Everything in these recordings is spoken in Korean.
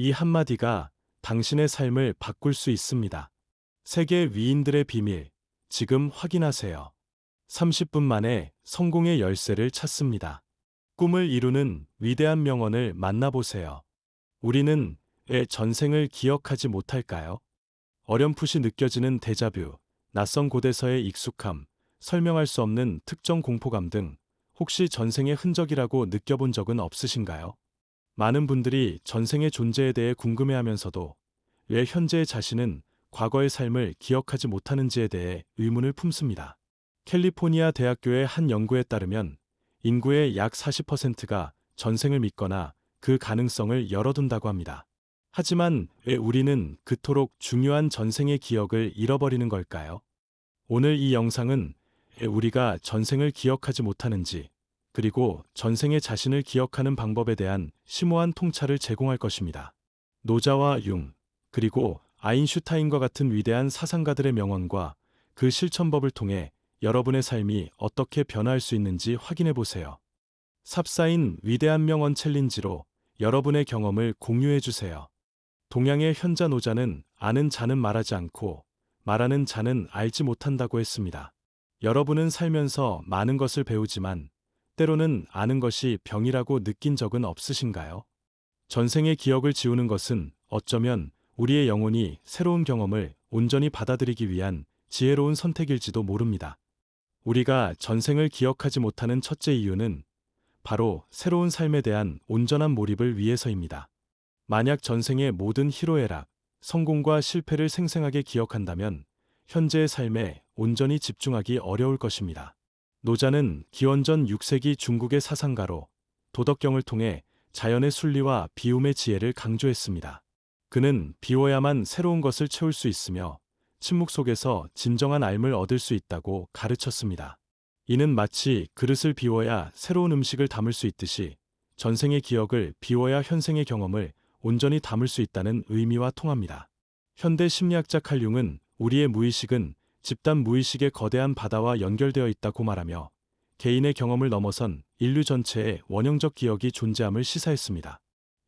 이 한마디가 당신의 삶을 바꿀 수 있습니다. 세계 위인들의 비밀, 지금 확인하세요. 30분 만에 성공의 열쇠를 찾습니다. 꿈을 이루는 위대한 명언을 만나보세요. 우리는 왜 전생을 기억하지 못할까요? 어렴풋이 느껴지는 데자뷰, 낯선 곳에서의 익숙함, 설명할 수 없는 특정 공포감 등 혹시 전생의 흔적이라고 느껴본 적은 없으신가요? 많은 분들이 전생의 존재에 대해 궁금해하면서도 왜 현재의 자신은 과거의 삶을 기억하지 못하는지에 대해 의문을 품습니다. 캘리포니아 대학교의 한 연구에 따르면 인구의 약 40%가 전생을 믿거나 그 가능성을 열어둔다고 합니다. 하지만 왜 우리는 그토록 중요한 전생의 기억을 잃어버리는 걸까요? 오늘 이 영상은 왜 우리가 전생을 기억하지 못하는지, 그리고 전생의 자신을 기억하는 방법에 대한 심오한 통찰을 제공할 것입니다. 노자와 융, 그리고 아인슈타인과 같은 위대한 사상가들의 명언과 그 실천법을 통해 여러분의 삶이 어떻게 변화할 수 있는지 확인해 보세요. 삽사인 위대한 명언 챌린지로 여러분의 경험을 공유해 주세요. 동양의 현자 노자는 아는 자는 말하지 않고 말하는 자는 알지 못한다고 했습니다. 여러분은 살면서 많은 것을 배우지만 때로는 아는 것이 병이라고 느낀 적은 없으신가요? 전생의 기억을 지우는 것은 어쩌면 우리의 영혼이 새로운 경험을 온전히 받아들이기 위한 지혜로운 선택일지도 모릅니다. 우리가 전생을 기억하지 못하는 첫째 이유는 바로 새로운 삶에 대한 온전한 몰입을 위해서입니다. 만약 전생의 모든 희로애락, 성공과 실패를 생생하게 기억한다면 현재의 삶에 온전히 집중하기 어려울 것입니다. 노자는 기원전 6세기 중국의 사상가로 도덕경을 통해 자연의 순리와 비움의 지혜를 강조했습니다. 그는 비워야만 새로운 것을 채울 수 있으며 침묵 속에서 진정한 알을 얻을 수 있다고 가르쳤습니다. 이는 마치 그릇을 비워야 새로운 음식을 담을 수 있듯이 전생의 기억을 비워야 현생의 경험을 온전히 담을 수 있다는 의미와 통합니다. 현대 심리학자 칼 융은 우리의 무의식은 집단 무의식의 거대한 바다와 연결되어 있다고 말하며 개인의 경험을 넘어선 인류 전체의 원형적 기억이 존재함을 시사했습니다.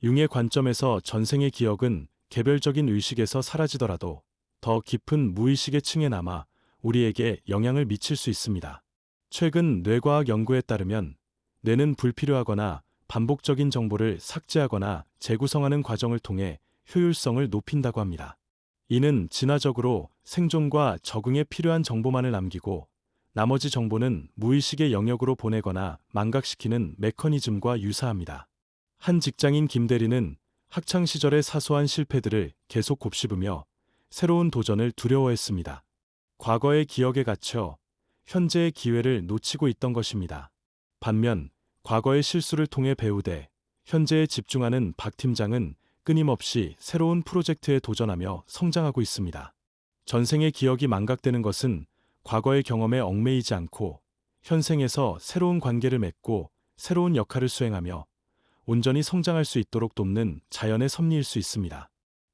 융의 관점에서 전생의 기억은 개별적인 의식에서 사라지더라도 더 깊은 무의식의 층에 남아 우리에게 영향을 미칠 수 있습니다. 최근 뇌과학 연구에 따르면 뇌는 불필요하거나 반복적인 정보를 삭제하거나 재구성하는 과정을 통해 효율성을 높인다고 합니다. 이는 진화적으로 생존과 적응에 필요한 정보만을 남기고 나머지 정보는 무의식의 영역으로 보내거나 망각시키는 메커니즘과 유사합니다. 한 직장인 김대리는 학창시절의 사소한 실패들을 계속 곱씹으며 새로운 도전을 두려워했습니다. 과거의 기억에 갇혀 현재의 기회를 놓치고 있던 것입니다. 반면 과거의 실수를 통해 배우되 현재에 집중하는 박 팀장은 끊임없이 새로운 프로젝트에 도전하며 성장하고 있습니다. 전생의 기억이 망각되는 것은 과거의 경험에 얽매이지 않고 현생에서 새로운 관계를 맺고 새로운 역할을 수행하며 온전히 성장할 수 있도록 돕는 자연의 섭리일 수 있습니다.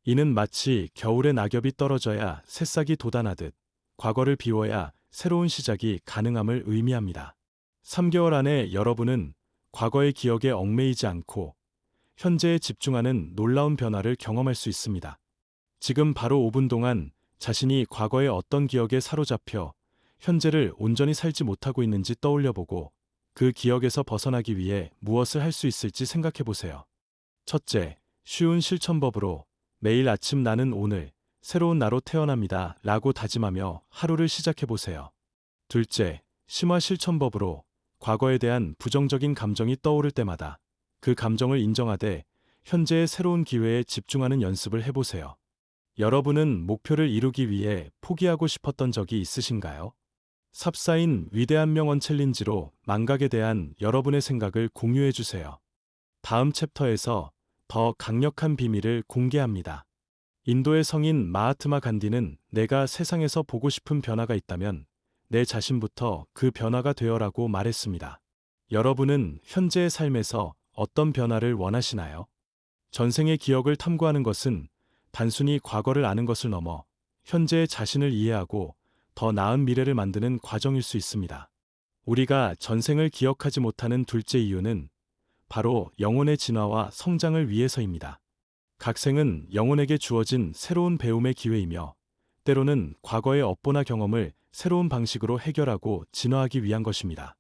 이는 마치 겨울에 낙엽이 떨어져야 새싹이 돋아나듯 과거를 비워야 새로운 시작이 가능함을 의미합니다. 3개월 안에 여러분은 과거의 기억에 얽매이지 않고 현재에 집중하는 놀라운 변화를 경험할 수 있습니다. 지금 바로 5분 동안 자신이 과거의 어떤 기억에 사로잡혀 현재를 온전히 살지 못하고 있는지 떠올려보고 그 기억에서 벗어나기 위해 무엇을 할 수 있을지 생각해 보세요. 첫째, 쉬운 실천법으로 매일 아침 나는 오늘 새로운 나로 태어납니다 라고 다짐하며 하루를 시작해 보세요. 둘째, 심화 실천법으로 과거에 대한 부정적인 감정이 떠오를 때마다 그 감정을 인정하되 현재의 새로운 기회에 집중하는 연습을 해보세요. 여러분은 목표를 이루기 위해 포기하고 싶었던 적이 있으신가요? 삽사인 위대한 명언 챌린지로 망각에 대한 여러분의 생각을 공유해 주세요. 다음 챕터에서 더 강력한 비밀을 공개합니다. 인도의 성인 마하트마 간디는 내가 세상에서 보고 싶은 변화가 있다면 내 자신부터 그 변화가 되어라고 말했습니다. 여러분은 현재의 삶에서 어떤 변화를 원하시나요? 전생의 기억을 탐구하는 것은 단순히 과거를 아는 것을 넘어 현재의 자신을 이해하고 더 나은 미래를 만드는 과정일 수 있습니다. 우리가 전생을 기억하지 못하는 둘째 이유는 바로 영혼의 진화와 성장을 위해서입니다. 각 생은 영혼에게 주어진 새로운 배움의 기회이며 때로는 과거의 업보나 경험을 새로운 방식으로 해결하고 진화하기 위한 것입니다.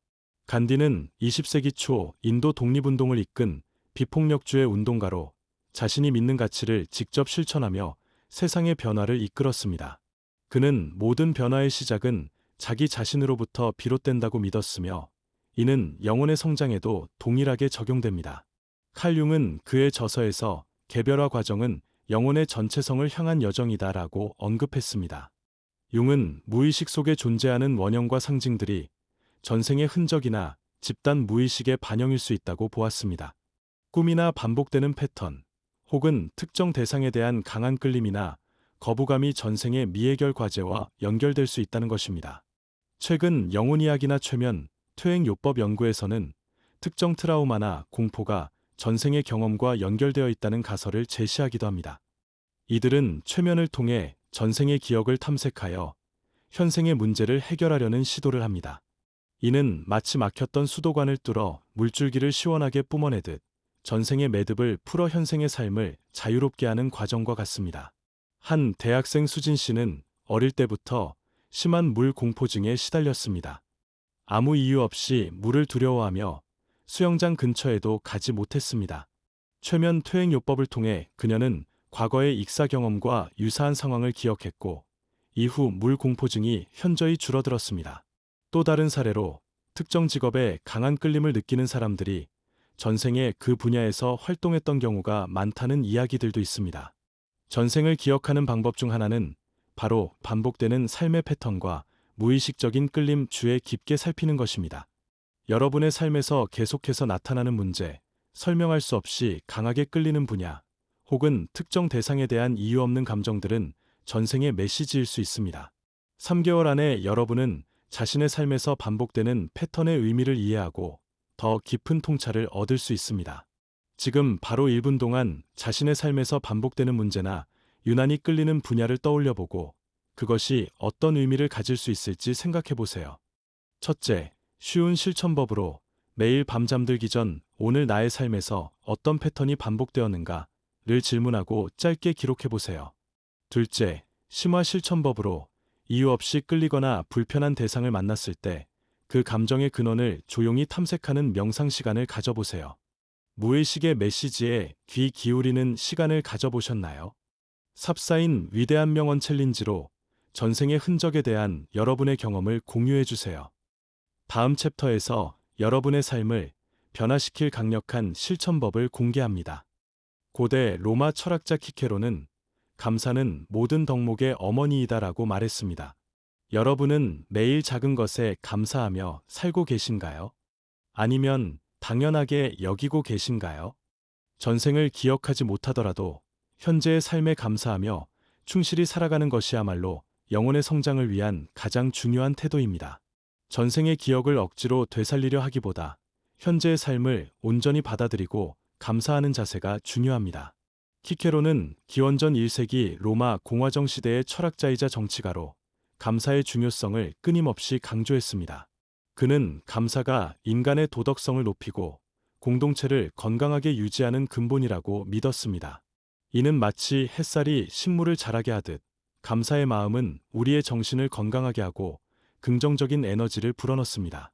간디는 20세기 초 인도 독립운동을 이끈 비폭력주의 운동가로 자신이 믿는 가치를 직접 실천하며 세상의 변화를 이끌었습니다. 그는 모든 변화의 시작은 자기 자신으로부터 비롯된다고 믿었으며 이는 영혼의 성장에도 동일하게 적용됩니다. 칼 융은 그의 저서에서 개별화 과정은 영혼의 전체성을 향한 여정이다라고 언급했습니다. 융은 무의식 속에 존재하는 원형과 상징들이 전생의 흔적이나 집단 무의식의 반영일 수 있다고 보았습니다. 꿈이나 반복되는 패턴, 혹은 특정 대상에 대한 강한 끌림이나 거부감이 전생의 미해결 과제와 연결될 수 있다는 것입니다. 최근 영혼이야기나 최면, 퇴행요법 연구에서는 특정 트라우마나 공포가 전생의 경험과 연결되어 있다는 가설을 제시하기도 합니다. 이들은 최면을 통해 전생의 기억을 탐색하여 현생의 문제를 해결하려는 시도를 합니다. 이는 마치 막혔던 수도관을 뚫어 물줄기를 시원하게 뿜어내듯 전생의 매듭을 풀어 현생의 삶을 자유롭게 하는 과정과 같습니다. 한 대학생 수진 씨는 어릴 때부터 심한 물 공포증에 시달렸습니다. 아무 이유 없이 물을 두려워하며 수영장 근처에도 가지 못했습니다. 최면 퇴행요법을 통해 그녀는 과거의 익사 경험과 유사한 상황을 기억했고 이후 물 공포증이 현저히 줄어들었습니다. 또 다른 사례로 특정 직업에 강한 끌림을 느끼는 사람들이 전생에 그 분야에서 활동했던 경우가 많다는 이야기들도 있습니다. 전생을 기억하는 방법 중 하나는 바로 반복되는 삶의 패턴과 무의식적인 끌림 주에 깊게 살피는 것입니다. 여러분의 삶에서 계속해서 나타나는 문제, 설명할 수 없이 강하게 끌리는 분야, 혹은 특정 대상에 대한 이유 없는 감정들은 전생의 메시지일 수 있습니다. 3개월 안에 여러분은 자신의 삶에서 반복되는 패턴의 의미를 이해하고 더 깊은 통찰을 얻을 수 있습니다. 지금 바로 1분 동안 자신의 삶에서 반복되는 문제나 유난히 끌리는 분야를 떠올려보고 그것이 어떤 의미를 가질 수 있을지 생각해보세요. 첫째, 쉬운 실천법으로 매일 밤 잠들기 전 오늘 나의 삶에서 어떤 패턴이 반복되었는가를 질문하고 짧게 기록해보세요. 둘째, 심화 실천법으로 이유 없이 끌리거나 불편한 대상을 만났을 때 그 감정의 근원을 조용히 탐색하는 명상 시간을 가져보세요. 무의식의 메시지에 귀 기울이는 시간을 가져보셨나요? 삽사인 위대한 명언 챌린지로 전생의 흔적에 대한 여러분의 경험을 공유해주세요. 다음 챕터에서 여러분의 삶을 변화시킬 강력한 실천법을 공개합니다. 고대 로마 철학자 키케로는 감사는 모든 덕목의 어머니이다라고 말했습니다. 여러분은 매일 작은 것에 감사하며 살고 계신가요? 아니면 당연하게 여기고 계신가요? 전생을 기억하지 못하더라도 현재의 삶에 감사하며 충실히 살아가는 것이야말로 영혼의 성장을 위한 가장 중요한 태도입니다. 전생의 기억을 억지로 되살리려 하기보다 현재의 삶을 온전히 받아들이고 감사하는 자세가 중요합니다. 키케로는 기원전 1세기 로마 공화정 시대의 철학자이자 정치가로 감사의 중요성을 끊임없이 강조했습니다. 그는 감사가 인간의 도덕성을 높이고 공동체를 건강하게 유지하는 근본이라고 믿었습니다. 이는 마치 햇살이 식물을 자라게 하듯 감사의 마음은 우리의 정신을 건강하게 하고 긍정적인 에너지를 불어넣습니다.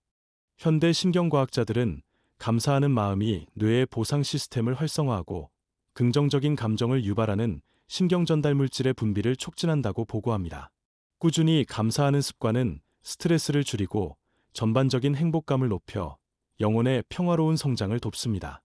현대 신경과학자들은 감사하는 마음이 뇌의 보상 시스템을 활성화하고 긍정적인 감정을 유발하는 신경전달 물질의 분비를 촉진한다고 보고합니다. 꾸준히 감사하는 습관은 스트레스를 줄이고 전반적인 행복감을 높여 영혼의 평화로운 성장을 돕습니다.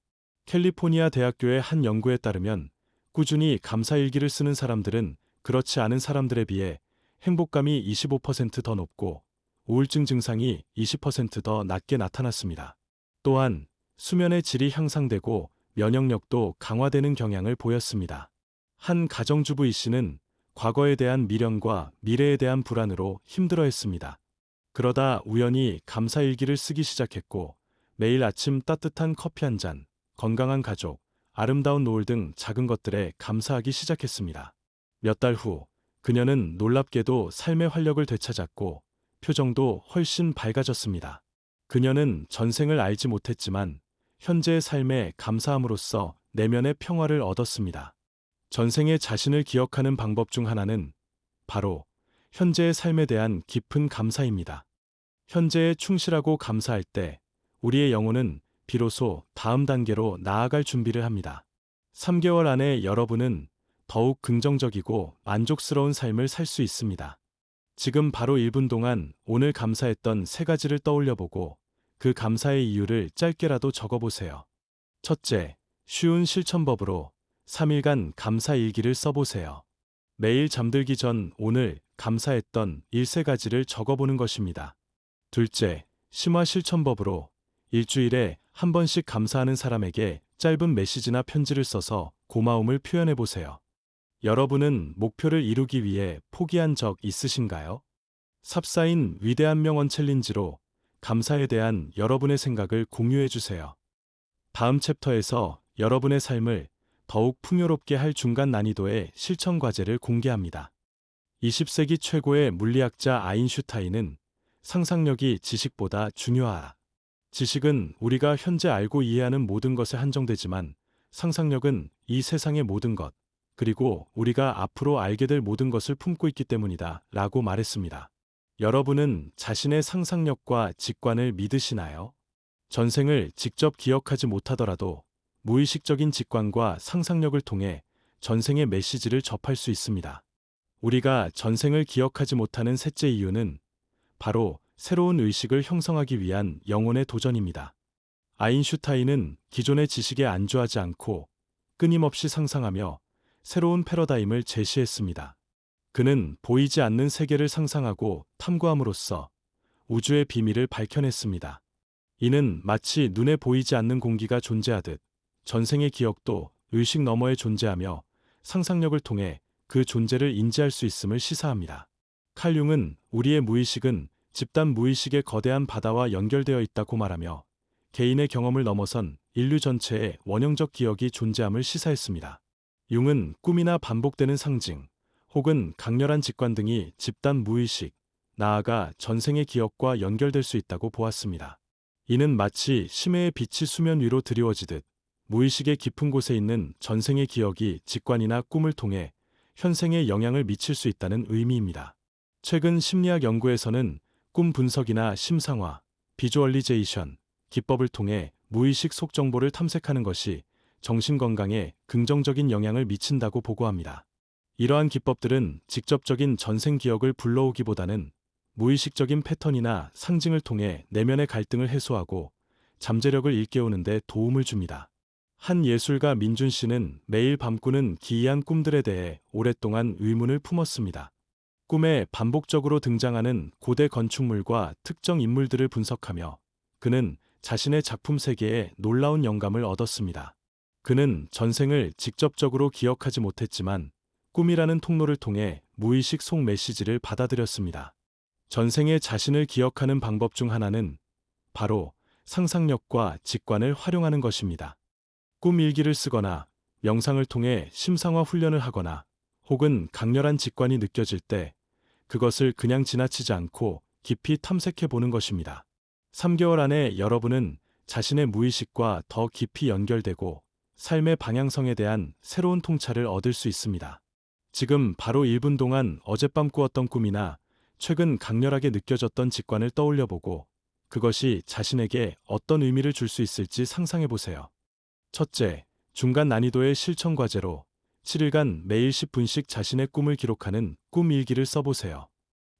캘리포니아 대학교의 한 연구에 따르면 꾸준히 감사일기를 쓰는 사람들은 그렇지 않은 사람들에 비해 행복감이 25% 더 높고 우울증 증상이 20% 더 낮게 나타났습니다. 또한 수면의 질이 향상되고 면역력도 강화되는 경향을 보였습니다. 한 가정주부 이 씨는 과거에 대한 미련과 미래에 대한 불안으로 힘들어했습니다. 그러다 우연히 감사일기를 쓰기 시작했고 매일 아침 따뜻한 커피 한 잔, 건강한 가족, 아름다운 노을 등 작은 것들에 감사하기 시작했습니다. 몇 달 후 그녀는 놀랍게도 삶의 활력을 되찾았고 표정도 훨씬 밝아졌습니다. 그녀는 전생을 알지 못했지만 현재의 삶에 감사함으로써 내면의 평화를 얻었습니다. 전생의 자신을 기억하는 방법 중 하나는 바로 현재의 삶에 대한 깊은 감사입니다. 현재에 충실하고 감사할 때 우리의 영혼은 비로소 다음 단계로 나아갈 준비를 합니다. 3개월 안에 여러분은 더욱 긍정적이고 만족스러운 삶을 살 수 있습니다. 지금 바로 1분 동안 오늘 감사했던 3가지를 떠올려보고 그 감사의 이유를 짧게라도 적어보세요. 첫째, 쉬운 실천법으로 3일간 감사 일기를 써보세요. 매일 잠들기 전 오늘 감사했던 1~3가지를 적어보는 것입니다. 둘째, 심화 실천법으로 일주일에 한 번씩 감사하는 사람에게 짧은 메시지나 편지를 써서 고마움을 표현해보세요. 여러분은 목표를 이루기 위해 포기한 적 있으신가요? 삽사인 위대한 명언 챌린지로 감사에 대한 여러분의 생각을 공유해주세요. 다음 챕터에서 여러분의 삶을 더욱 풍요롭게 할 중간 난이도의 실천 과제를 공개합니다. 20세기 최고의 물리학자 아인슈타인은 상상력이 지식보다 중요하다. 지식은 우리가 현재 알고 이해하는 모든 것에 한정되지만 상상력은 이 세상의 모든 것, 그리고 우리가 앞으로 알게 될 모든 것을 품고 있기 때문이다 라고 말했습니다. 여러분은 자신의 상상력과 직관을 믿으시나요? 전생을 직접 기억하지 못하더라도 무의식적인 직관과 상상력을 통해 전생의 메시지를 접할 수 있습니다. 우리가 전생을 기억하지 못하는 셋째 이유는 바로 새로운 의식을 형성하기 위한 영혼의 도전입니다. 아인슈타인은 기존의 지식에 안주하지 않고 끊임없이 상상하며 새로운 패러다임을 제시했습니다. 그는 보이지 않는 세계를 상상하고 탐구함으로써 우주의 비밀을 밝혀냈습니다. 이는 마치 눈에 보이지 않는 공기가 존재하듯 전생의 기억도 의식 너머에 존재하며 상상력을 통해 그 존재를 인지할 수 있음을 시사합니다. 칼 융은 우리의 무의식은 집단 무의식의 거대한 바다와 연결되어 있다고 말하며 개인의 경험을 넘어선 인류 전체의 원형적 기억이 존재함을 시사했습니다. 융은 꿈이나 반복되는 상징, 혹은 강렬한 직관 등이 집단 무의식, 나아가 전생의 기억과 연결될 수 있다고 보았습니다. 이는 마치 심해의 빛이 수면 위로 드리워지듯 무의식의 깊은 곳에 있는 전생의 기억이 직관이나 꿈을 통해 현생에 영향을 미칠 수 있다는 의미입니다. 최근 심리학 연구에서는 꿈 분석이나 심상화, 비주얼리제이션, 기법을 통해 무의식 속 정보를 탐색하는 것이 정신 건강에 긍정적인 영향을 미친다고 보고합니다. 이러한 기법들은 직접적인 전생 기억을 불러오기보다는 무의식적인 패턴이나 상징을 통해 내면의 갈등을 해소하고 잠재력을 일깨우는 데 도움을 줍니다. 한 예술가 민준 씨는 매일 밤 꾸는 기이한 꿈들에 대해 오랫동안 의문을 품었습니다. 꿈에 반복적으로 등장하는 고대 건축물과 특정 인물들을 분석하며 그는 자신의 작품 세계에 놀라운 영감을 얻었습니다. 그는 전생을 직접적으로 기억하지 못했지만 꿈이라는 통로를 통해 무의식 속 메시지를 받아들였습니다. 전생의 자신을 기억하는 방법 중 하나는 바로 상상력과 직관을 활용하는 것입니다. 꿈 일기를 쓰거나 명상을 통해 심상화 훈련을 하거나 혹은 강렬한 직관이 느껴질 때 그것을 그냥 지나치지 않고 깊이 탐색해 보는 것입니다. 3개월 안에 여러분은 자신의 무의식과 더 깊이 연결되고 삶의 방향성에 대한 새로운 통찰을 얻을 수 있습니다. 지금 바로 1분 동안 어젯밤 꾸었던 꿈이나 최근 강렬하게 느껴졌던 직관을 떠올려보고 그것이 자신에게 어떤 의미를 줄 수 있을지 상상해 보세요. 첫째, 중간 난이도의 실천 과제로 7일간 매일 10분씩 자신의 꿈을 기록하는 꿈 일기를 써보세요.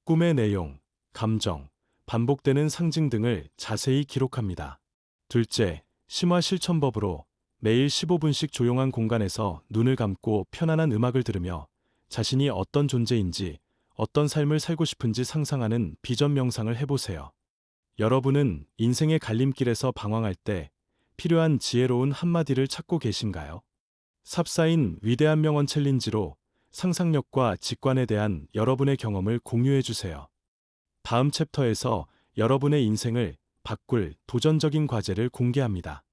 꿈의 내용, 감정, 반복되는 상징 등을 자세히 기록합니다. 둘째, 심화 실천법으로 매일 15분씩 조용한 공간에서 눈을 감고 편안한 음악을 들으며 자신이 어떤 존재인지, 어떤 삶을 살고 싶은지 상상하는 비전 명상을 해보세요. 여러분은 인생의 갈림길에서 방황할 때 필요한 지혜로운 한마디를 찾고 계신가요? 삽사인 위대한 명언 챌린지로 상상력과 직관에 대한 여러분의 경험을 공유해주세요. 다음 챕터에서 여러분의 인생을 바꿀 도전적인 과제를 공개합니다.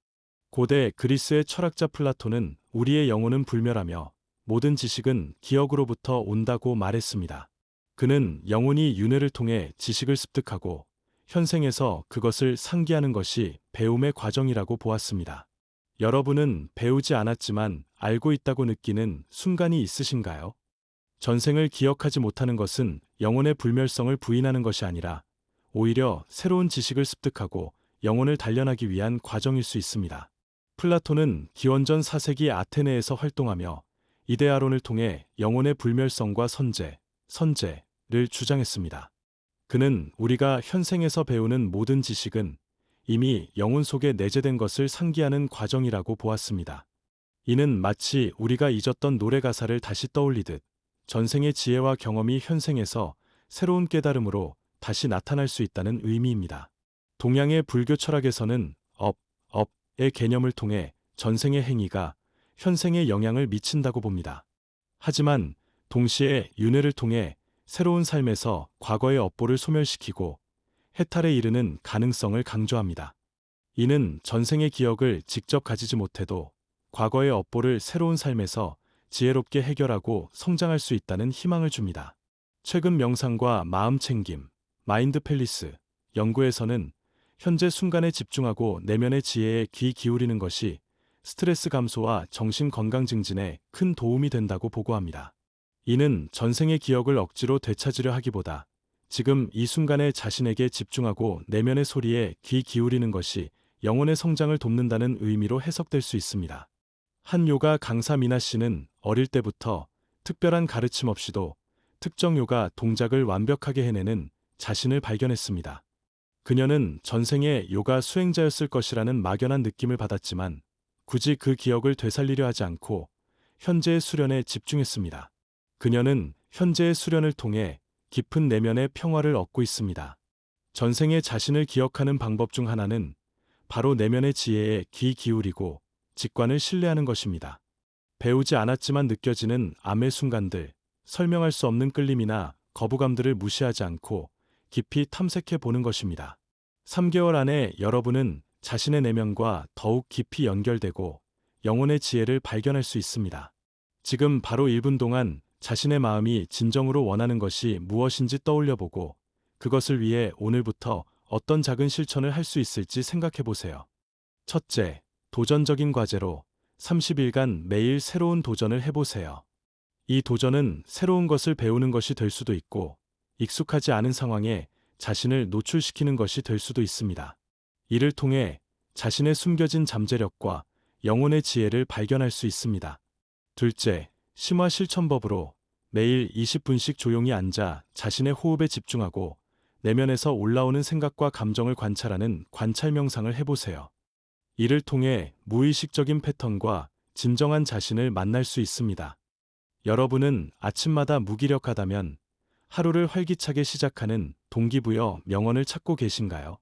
고대 그리스의 철학자 플라톤은 우리의 영혼은 불멸하며 모든 지식은 기억으로부터 온다고 말했습니다. 그는 영혼이 윤회를 통해 지식을 습득하고 현생에서 그것을 상기하는 것이 배움의 과정이라고 보았습니다. 여러분은 배우지 않았지만 알고 있다고 느끼는 순간이 있으신가요? 전생을 기억하지 못하는 것은 영혼의 불멸성을 부인하는 것이 아니라 오히려 새로운 지식을 습득하고 영혼을 단련하기 위한 과정일 수 있습니다. 플라톤은 기원전 4세기 아테네에서 활동하며 이데아론을 통해 영혼의 불멸성과 선재를 주장했습니다. 그는 우리가 현생에서 배우는 모든 지식은 이미 영혼 속에 내재된 것을 상기하는 과정이라고 보았습니다. 이는 마치 우리가 잊었던 노래 가사를 다시 떠올리듯 전생의 지혜와 경험이 현생에서 새로운 깨달음으로 다시 나타날 수 있다는 의미입니다. 동양의 불교 철학에서는 업의 개념을 통해 전생의 행위가 현생에 영향을 미친다고 봅니다. 하지만 동시에 윤회를 통해 새로운 삶에서 과거의 업보를 소멸시키고 해탈에 이르는 가능성을 강조합니다. 이는 전생의 기억을 직접 가지지 못해도 과거의 업보를 새로운 삶에서 지혜롭게 해결하고 성장할 수 있다는 희망을 줍니다. 최근 명상과 마음챙김, 마인드팰리스 연구에서는 현재 순간에 집중하고 내면의 지혜에 귀 기울이는 것이 스트레스 감소와 정신 건강 증진에 큰 도움이 된다고 보고합니다. 이는 전생의 기억을 억지로 되찾으려 하기보다 지금 이 순간에 자신에게 집중하고 내면의 소리에 귀 기울이는 것이 영혼의 성장을 돕는다는 의미로 해석될 수 있습니다. 한 요가 강사 미나 씨는 어릴 때부터 특별한 가르침 없이도 특정 요가 동작을 완벽하게 해내는 자신을 발견했습니다. 그녀는 전생에 요가 수행자였을 것이라는 막연한 느낌을 받았지만 굳이 그 기억을 되살리려 하지 않고 현재의 수련에 집중했습니다. 그녀는 현재의 수련을 통해 깊은 내면의 평화를 얻고 있습니다. 전생의 자신을 기억하는 방법 중 하나는 바로 내면의 지혜에 귀 기울이고 직관을 신뢰하는 것입니다. 배우지 않았지만 느껴지는 암의 순간들, 설명할 수 없는 끌림이나 거부감들을 무시하지 않고 깊이 탐색해 보는 것입니다. 3개월 안에 여러분은 자신의 내면과 더욱 깊이 연결되고 영혼의 지혜를 발견할 수 있습니다. 지금 바로 1분 동안 자신의 마음이 진정으로 원하는 것이 무엇인지 떠올려보고 그것을 위해 오늘부터 어떤 작은 실천을 할 수 있을지 생각해 보세요. 첫째, 도전적인 과제로 30일간 매일 새로운 도전을 해보세요. 이 도전은 새로운 것을 배우는 것이 될 수도 있고 익숙하지 않은 상황에 자신을 노출시키는 것이 될 수도 있습니다. 이를 통해 자신의 숨겨진 잠재력과 영혼의 지혜를 발견할 수 있습니다. 둘째, 심화 실천법으로 매일 20분씩 조용히 앉아 자신의 호흡에 집중하고 내면에서 올라오는 생각과 감정을 관찰하는 관찰 명상을 해보세요. 이를 통해 무의식적인 패턴과 진정한 자신을 만날 수 있습니다. 여러분은 아침마다 무기력하다면 하루를 활기차게 시작하는 동기부여 명언을 찾고 계신가요?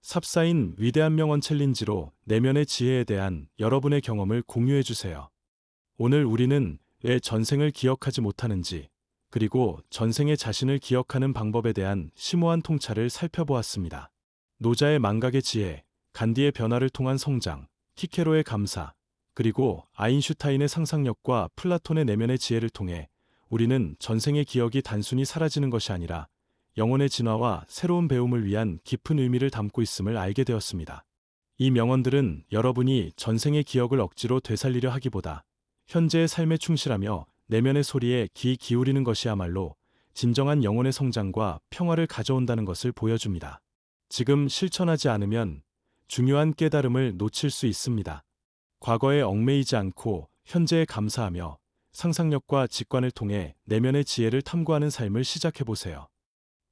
삽사인 위대한 명언 챌린지로 내면의 지혜에 대한 여러분의 경험을 공유해 주세요. 오늘 우리는 왜 전생을 기억하지 못하는지, 그리고 전생의 자신을 기억하는 방법에 대한 심오한 통찰을 살펴보았습니다. 노자의 망각의 지혜, 간디의 변화를 통한 성장, 키케로의 감사, 그리고 아인슈타인의 상상력과 플라톤의 내면의 지혜를 통해 우리는 전생의 기억이 단순히 사라지는 것이 아니라 영혼의 진화와 새로운 배움을 위한 깊은 의미를 담고 있음을 알게 되었습니다. 이 명언들은 여러분이 전생의 기억을 억지로 되살리려 하기보다 현재의 삶에 충실하며 내면의 소리에 귀 기울이는 것이야말로 진정한 영혼의 성장과 평화를 가져온다는 것을 보여줍니다. 지금 실천하지 않으면 중요한 깨달음을 놓칠 수 있습니다. 과거에 얽매이지 않고 현재에 감사하며 상상력과 직관을 통해 내면의 지혜를 탐구하는 삶을 시작해보세요.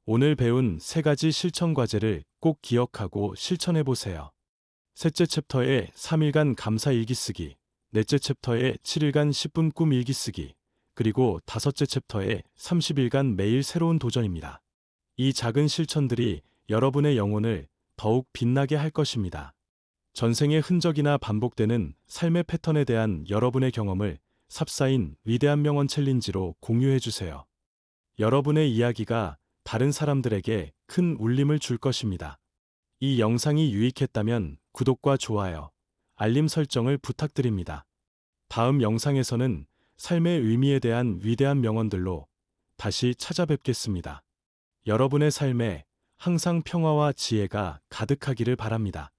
오늘 배운 3가지 실천 과제를 꼭 기억하고 실천해보세요. 셋째 챕터의 3일간 감사 일기 쓰기, 넷째 챕터의 7일간 10분 꿈 일기 쓰기, 그리고 5째 챕터의 30일간 매일 새로운 도전입니다. 이 작은 실천들이 여러분의 영혼을 더욱 빛나게 할 것입니다. 전생의 흔적이나 반복되는 삶의 패턴에 대한 여러분의 경험을 삽사인 위대한 명언 챌린지로 공유해 주세요. 여러분의 이야기가 다른 사람들에게 큰 울림을 줄 것입니다. 이 영상이 유익했다면 구독과 좋아요, 알림 설정을 부탁드립니다. 다음 영상에서는 삶의 의미에 대한 위대한 명언들로 다시 찾아뵙겠습니다. 여러분의 삶에 항상 평화와 지혜가 가득하기를 바랍니다.